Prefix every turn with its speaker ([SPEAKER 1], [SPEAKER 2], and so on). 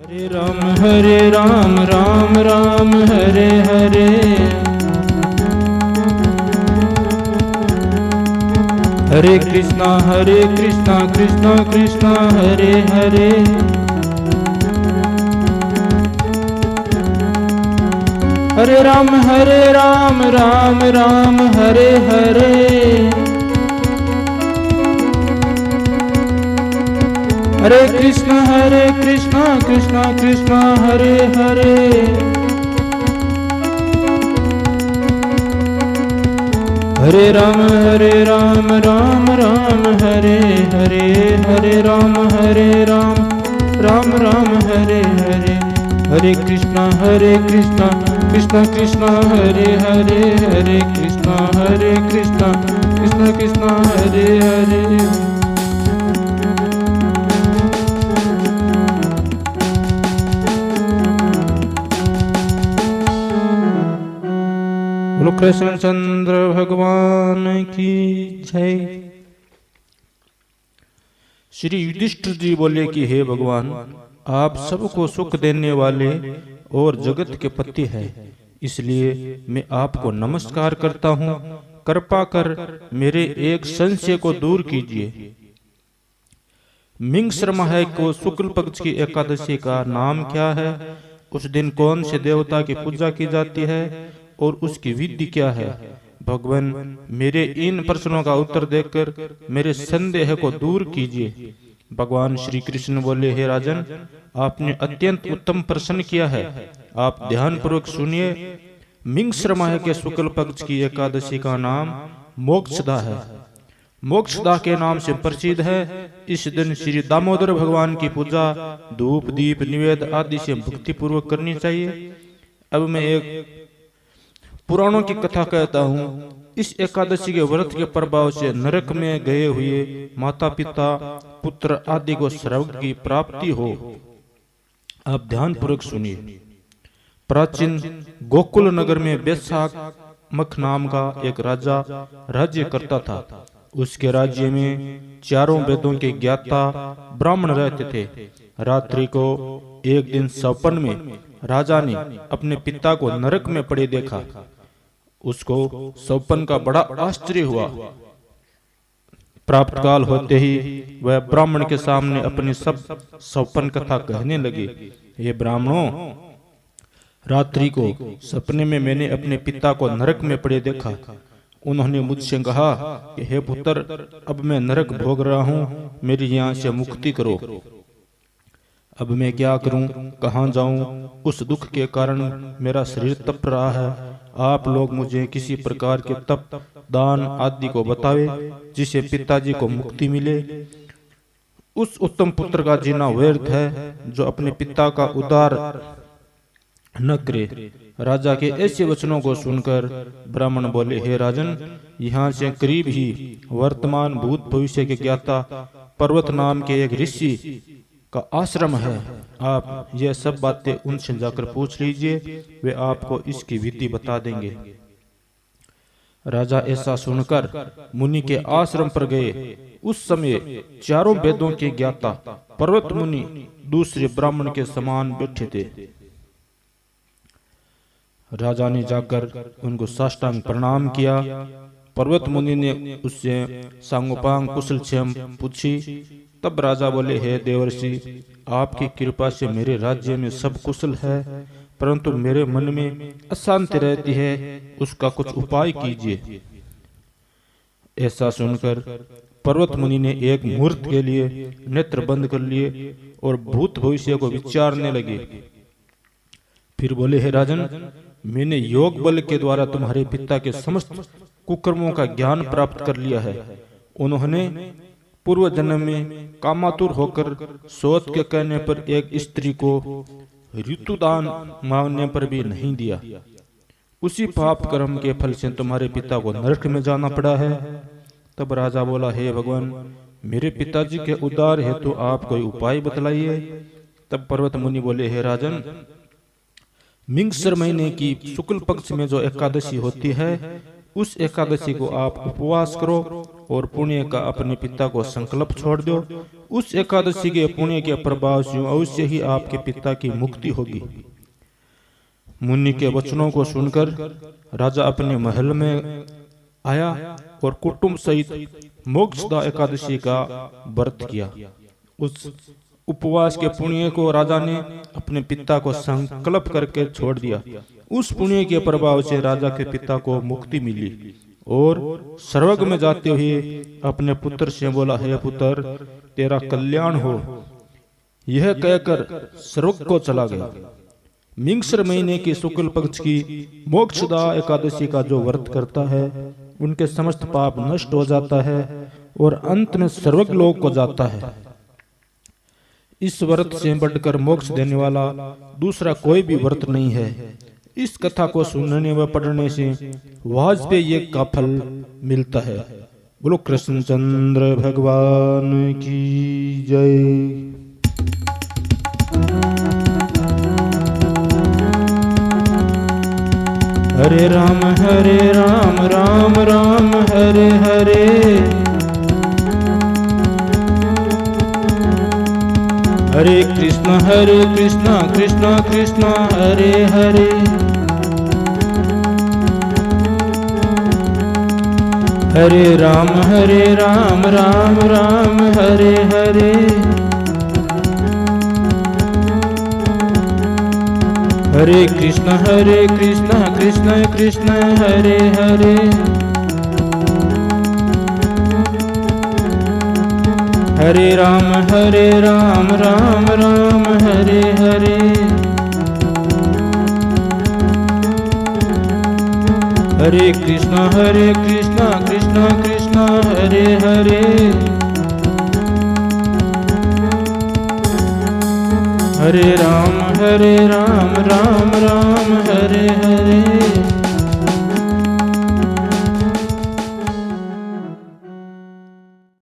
[SPEAKER 1] हरे राम राम राम हरे हरे। हरे कृष्णा कृष्णा कृष्णा हरे हरे। हरे राम राम राम हरे हरे। हरे कृष्णा कृष्णा कृष्णा हरे हरे। हरे राम राम राम हरे हरे। हरे राम राम राम हरे हरे। हरे कृष्णा कृष्णा कृष्णा हरे हरे। हरे कृष्णा कृष्णा कृष्णा हरे हरे। बोलो कृष्णचंद्र भगवान की जय। श्री युधिष्ठिर जी बोले कि हे भगवान, आप सबको सुख देने वाले और जगत के पति हैं, इसलिए मैं आपको नमस्कार करता हूँ। कृपा कर मेरे एक संशय को दूर कीजिए। मिंगसर माह को शुक्ल पक्ष की एकादशी का नाम क्या है? उस दिन कौन से देवता की पूजा की जाती है और उसकी विधि क्या है? भगवान, मेरे इन प्रश्नों का उत्तर देकर मेरे संदेह को दूर कीजिए। भगवान श्री कृष्ण बोले, हे राजन, आपने अत्यंत उत्तम प्रश्न किया है। आप ध्यान पूर्वक सुनिए। मिंगसर माह के शुक्ल पक्ष की एकादशी का नाम मोक्षदा है। मोक्षदा के नाम से प्रसिद्ध है। इस दिन श्री दामोदर भगवान की पूजा धूप दीप निवेद आदि से भक्ति पूर्वक करनी चाहिए। अब मैं एक पुराणों की कथा कहता हूँ। इस एकादशी के व्रत के प्रभाव से नरक में गए हुए माता पिता पुत्र आदि को स्वर्ग की प्राप्ति हो। आप ध्यान पूर्वक सुनिए। प्राचीन गोकुल नगर में वैशाख नाम का एक राजा राज्य करता था। उसके राज्य में चारों वेदों के ज्ञाता ब्राह्मण रहते थे। रात्रि को एक दिन सपन में राजा ने अपने पिता को नरक में पड़े देखा। उसको सपन का बड़ा आश्चर्य हुआ। प्राप्त काल होते ही वह ब्राह्मण के सामने अपनी सब सपन कथा कहने लगे। ये ब्राह्मणों, रात्रि को सपने में मैंने अपने पिता को नरक में पड़े देखा। उन्होंने मुझसे कहा कि हे पुत्र, अब मैं नरक भोग रहा हूँ, मेरी यहाँ से मुक्ति करो। अब मैं क्या करूं, कहाँ जाऊं? उस दुख के कारण मेरा शरीर तप रहा है। आप लोग मुझे किसी प्रकार के तप दान आदि को बतावे जिससे पिताजी को मुक्ति मिले। उस उत्तम पुत्र का जीना व्यर्थ है जो अपने पिता का उद्धार न करे। राजा के ऐसे वचनों को सुनकर ब्राह्मण बोले, हे राजन, यहाँ से करीब ही वर्तमान भूत भविष्य के ज्ञाता पर्वत नाम के एक ऋषि का आश्रम है। आप यह सब बातें उनसे जाकर पूछ लीजिए, वे आपको इसकी विधि बता देंगे। राजा ऐसा सुनकर मुनि के आश्रम पर गए। उस समय चारों वेदों के ज्ञाता पर्वत मुनि दूसरे ब्राह्मण के समान बैठे थे। राजा ने जाकर उनको साष्टांग प्रणाम किया। पर्वत मुनि ने उससे सांगोपांग कुशल क्षेम पूछी। तब राजा बोले, हे देवर्षि, आपकी कृपा से मेरे राज्य में सब कुशल है, परंतु मेरे मन में अशांति रहती है, उसका कुछ उपाय कीजिए। ऐसा सुनकर पर्वत मुनि ने एक मुहूर्त के लिए नेत्र बंद कर लिए और भूत भविष्य को विचारने लगे। फिर बोले, हे राजन, मैंने योग बल के द्वारा तुम्हारे पिता के समस्त कुकर्मों का ज्ञान प्राप्त कर लिया है। उन्होंने पूर्व जन्म में कामातुर होकर सोच के कहने पर एक स्त्री को ऋतुदान मांगने पर भी नहीं दिया। उसी पाप कर्म के फल से तुम्हारे पिता को नरक में जाना पड़ा है। तब राजा बोला, हे भगवान, मेरे पिताजी के उद्धार हेतु तो आप कोई उपाय बतलाइए। तब पर्वत मुनि बोले, हे राजन, मिंगसर महीने की शुक्ल पक्ष में जो एकादशी होती है, उस एकादशी को आप उपवास करो और पुण्य का अपने पिता को संकल्प छोड़ दो। उस एकादशी के पुण्य के प्रभाव से अवश्य ही आपके पिता की मुक्ति होगी। मुनि के वचनों को सुनकर राजा अपने महल में आया और कुटुंब सहित मोक्षदा एकादशी का व्रत किया। उस उपवास के पुण्य को राजा ने अपने पिता को संकल्प करके छोड़ दिया। उस पुण्य के प्रभाव से राजा के पिता को मुक्ति मिली और स्वर्ग में जाते हुए अपने पुत्र से बोला, हे पुत्र, तेरा कल्याण हो। यह कहकर स्वर्ग को चला गया। मिंगसर महीने के शुक्ल पक्ष की मोक्षदा एकादशी का जो व्रत करता है उनके समस्त पाप नष्ट हो जाता है और अंत में स्वर्ग लोक को जाता है। इस व्रत से बढ़कर मोक्ष देने वाला दूसरा कोई भी व्रत नहीं है। इस कथा को सुनने व पढ़ने से वाजपेयी यज्ञ का फल मिलता है। बोलो कृष्णचंद्र भगवान की जय। हरे राम राम राम हरे हरे। हरे कृष्णा कृष्णा कृष्णा हरे हरे। हरे राम राम राम हरे हरे। हरे कृष्णा कृष्णा कृष्णा हरे हरे। हरे राम राम राम हरे हरे। हरे कृष्णा कृष्णा कृष्णा हरे हरे। हरे राम राम राम